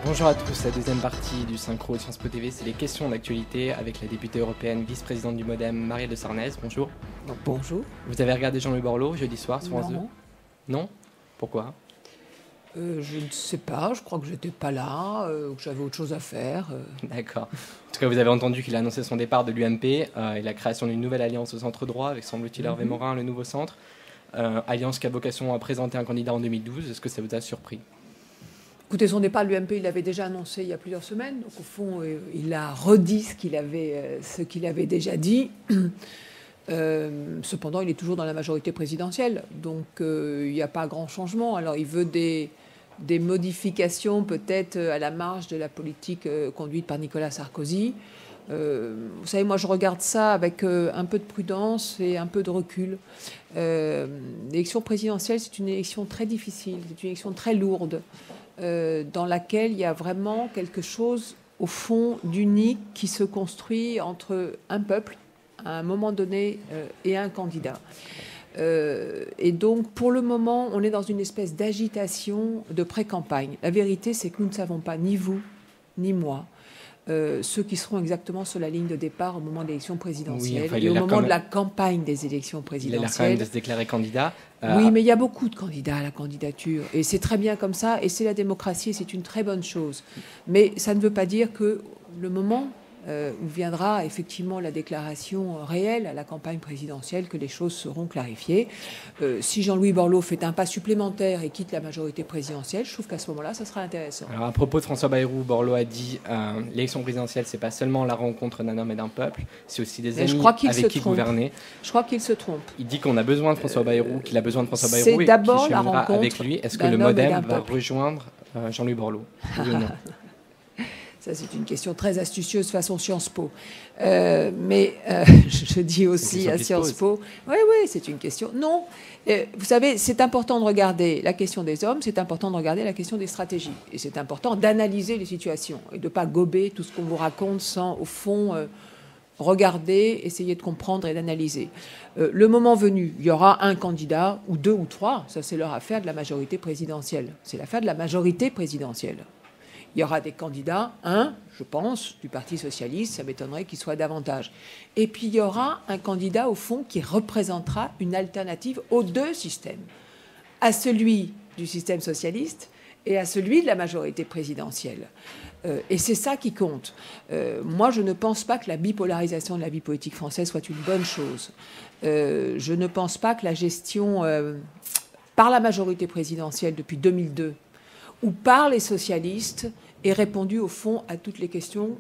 Bonjour à tous, la deuxième partie du Synchro de Sciences Po TV, c'est les questions d'actualité avec la députée européenne, vice-présidente du MoDem, Marielle de Sarnez. Bonjour. Bonjour. Vous avez regardé Jean-Louis Borloo jeudi soir sur France 2 ? Non ? Pourquoi ? Je ne sais pas, je crois que j'étais pas là, que j'avais autre chose à faire. D'accord. En tout cas, vous avez entendu qu'il a annoncé son départ de l'UMP et la création d'une nouvelle alliance au centre droit avec, semble-t-il, Hervé Morin, le nouveau centre. Alliance qui a vocation à présenter un candidat en 2012. Est-ce que ça vous a surpris ? Écoutez, son départ de l'UMP, il l'avait déjà annoncé il y a plusieurs semaines. Donc, au fond, il a redit ce qu'il avait déjà dit. Cependant, il est toujours dans la majorité présidentielle. Donc, il n'y a pas grand changement. Alors, il veut des modifications peut-être à la marge de la politique conduite par Nicolas Sarkozy. Vous savez, moi, je regarde ça avec un peu de prudence et un peu de recul. L'élection présidentielle, c'est une élection très difficile, c'est une élection très lourde, dans laquelle il y a vraiment quelque chose, au fond, d'unique qui se construit entre un peuple, à un moment donné, et un candidat. Et donc, pour le moment, on est dans une espèce d'agitation de pré-campagne. La vérité, c'est que nous ne savons pas, ni vous, ni moi, ceux qui seront exactement sur la ligne de départ au moment de l'élection présidentielle, et au moment de la campagne des élections présidentielles. Il a l'air quand même de se déclarer candidat. Oui, mais il y a beaucoup de candidats à la candidature, et c'est très bien comme ça, et c'est la démocratie, et c'est une très bonne chose. Mais ça ne veut pas dire que le moment où viendra effectivement la déclaration réelle à la campagne présidentielle, que les choses seront clarifiées. Si Jean-Louis Borloo fait un pas supplémentaire et quitte la majorité présidentielle, je trouve qu'à ce moment-là, ça sera intéressant. Alors, à propos de François Bayrou, Borloo a dit l'élection présidentielle, c'est pas seulement la rencontre d'un homme et d'un peuple, c'est aussi des amis avec qui gouverner. Je crois qu'il se trompe. Il dit qu'on a besoin de François Bayrou, qu'il a besoin de François Bayrou c'est et d'abord qu'il la cheminera rencontre avec lui. Est-ce que le MoDem va rejoindre Jean-Louis Borloo ? Oui ou non ? Ça, c'est une question très astucieuse façon Sciences Po. Je dis aussi à Sciences Po... Oui, c'est une question... Non. Vous savez, c'est important de regarder la question des hommes, c'est important de regarder la question des stratégies. Et c'est important d'analyser les situations et de ne pas gober tout ce qu'on vous raconte sans, au fond, regarder, essayer de comprendre et d'analyser. Le moment venu, il y aura un candidat, ou deux ou trois, ça c'est leur affaire de la majorité présidentielle. C'est l'affaire de la majorité présidentielle. Il y aura des candidats, je pense, du Parti socialiste, ça m'étonnerait qu'il soit davantage. Et puis il y aura un candidat, au fond, qui représentera une alternative aux deux systèmes, à celui du système socialiste et à celui de la majorité présidentielle. Et c'est ça qui compte. Moi, je ne pense pas que la bipolarisation de la vie politique française soit une bonne chose. Je ne pense pas que la gestion par la majorité présidentielle depuis 2002 ou par les socialistes ait répondu au fond à toutes les questions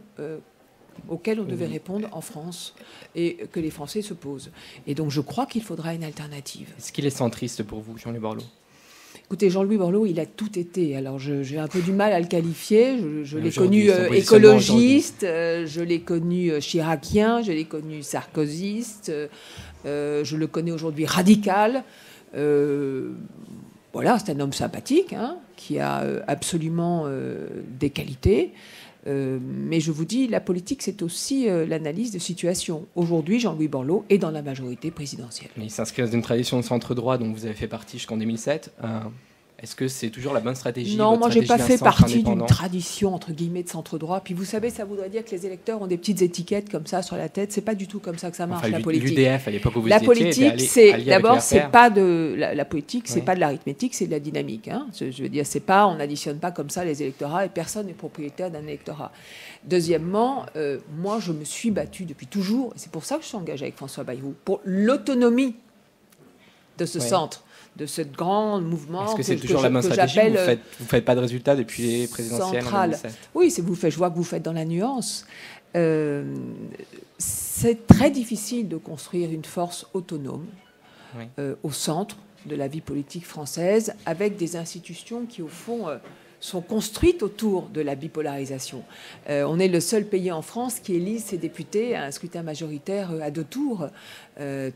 auxquelles on devait répondre en France et que les Français se posent. Et donc je crois qu'il faudra une alternative. Est-ce qu'il est centriste pour vous, Jean-Louis Borloo ? Écoutez, Jean-Louis Borloo, il a tout été. Alors j'ai un peu du mal à le qualifier. Je l'ai connu écologiste, je l'ai connu chiracien, je l'ai connu sarkozyste, je le connais aujourd'hui radical. Voilà, c'est un homme sympathique, qui a absolument des qualités. Mais je vous dis, la politique, c'est aussi l'analyse de situation. Aujourd'hui, Jean-Louis Borloo est dans la majorité présidentielle. Mais il s'inscrit dans une tradition de centre-droit dont vous avez fait partie jusqu'en 2007. Est-ce que c'est toujours la bonne stratégie ? Non, moi, je n'ai pas fait partie d'une tradition, entre guillemets, de centre-droit. Puis vous savez, ça voudrait dire que les électeurs ont des petites étiquettes comme ça sur la tête. C'est pas du tout comme ça que ça marche, la politique. L'UDF, à l'époque où vous la étiez, politique, c'est d'abord, c'est pas de la politique, c'est pas de l'arithmétique, c'est de la dynamique. Je veux dire, c'est pas, on n'additionne pas comme ça les électorats et personne n'est propriétaire d'un électorat. Deuxièmement, moi, je me suis battue depuis toujours, et c'est pour ça que je suis engagée avec François Bayrou, pour l'autonomie de ce centre, de ce grand mouvement. Est-ce que c'est toujours la même stratégie ? Vous ne faites pas de résultats depuis les présidentielles en 2007 ? Oui, je vois que vous faites dans la nuance. C'est très difficile de construire une force autonome au centre de la vie politique française, avec des institutions qui, au fond, sont construites autour de la bipolarisation. On est le seul pays en France qui élise ses députés à un scrutin majoritaire à 2 tours.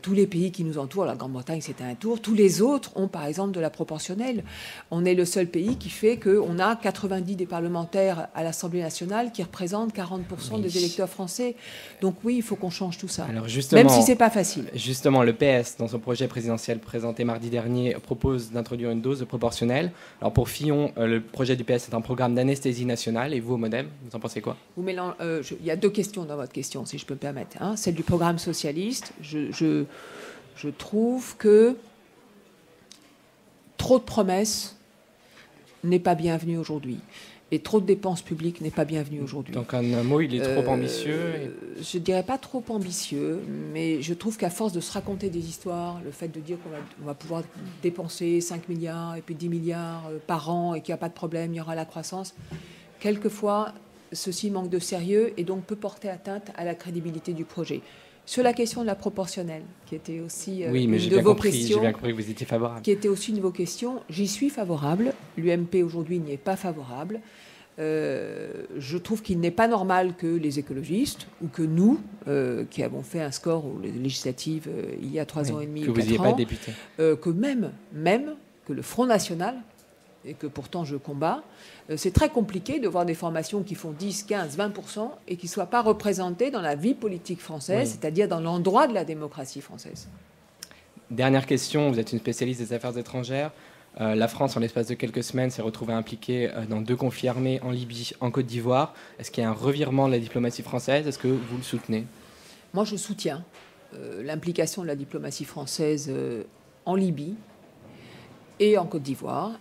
Tous les pays qui nous entourent, la Grande-Bretagne c'était un tour, tous les autres ont par exemple de la proportionnelle. On est le seul pays qui fait qu'on a 90 des parlementaires à l'Assemblée nationale qui représentent 40% des électeurs français. Donc oui, il faut qu'on change tout ça, alors justement, même si c'est pas facile. Justement, le PS, dans son projet présidentiel présenté mardi dernier, propose d'introduire une dose de proportionnelle. Alors pour Fillon, le projet du PS, c'est un programme d'anesthésie nationale. Et vous, au Modem, vous en pensez quoi? Il y a deux questions dans votre question, si je peux me permettre. Celle du programme socialiste. Je trouve que trop de promesses n'est pas bienvenu aujourd'hui. Et trop de dépenses publiques n'est pas bienvenu aujourd'hui. Donc, en un mot, il est trop ambitieux Je ne dirais pas trop ambitieux, mais je trouve qu'à force de se raconter des histoires, le fait de dire qu'on va pouvoir dépenser 5 milliards et puis 10 milliards par an et qu'il n'y a pas de problème, il y aura la croissance, quelquefois, ceci manque de sérieux et donc peut porter atteinte à la crédibilité du projet. Sur la question de la proportionnelle, qui était aussi une de vos questions. J'ai bien compris que vous étiez favorable. Qui était aussi une de vos questions. J'y suis favorable. L'UMP aujourd'hui n'y est pas favorable. Je trouve qu'il n'est pas normal que les écologistes, ou que nous, qui avons fait un score aux législatives il y a 3 ans et demi, que vous n'ayez pas de député, que même que le Front National, et que pourtant je combats, c'est très compliqué de voir des formations qui font 10, 15, 20% et qui ne soient pas représentées dans la vie politique française, c'est-à-dire dans l'endroit de la démocratie française. Dernière question, vous êtes une spécialiste des affaires étrangères. La France, en l'espace de quelques semaines, s'est retrouvée impliquée dans 2 conflits armés en Libye, en Côte d'Ivoire. Est-ce qu'il y a un revirement de la diplomatie française? Est-ce que vous le soutenez? Moi, je soutiens l'implication de la diplomatie française en Libye et en Côte d'Ivoire,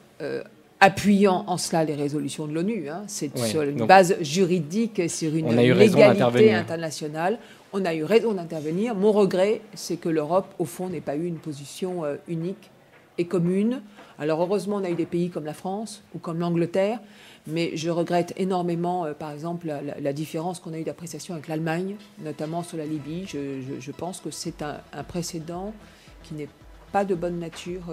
appuyant en cela les résolutions de l'ONU. C'est sur une base juridique, sur une légalité internationale. On a eu raison d'intervenir. Mon regret, c'est que l'Europe, au fond, n'ait pas eu une position unique et commune. Alors heureusement, on a eu des pays comme la France ou comme l'Angleterre, mais je regrette énormément, par exemple, la différence qu'on a eu d'appréciation avec l'Allemagne, notamment sur la Libye. Je pense que c'est un précédent qui n'est pas de bonne nature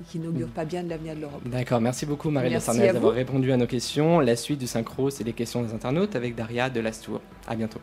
qui n'augure pas bien de l'avenir de l'Europe. D'accord, merci beaucoup Marie-Laure Sarnez d'avoir répondu à nos questions. La suite du Synchro, c'est les questions des internautes avec Daria Delastour. À bientôt.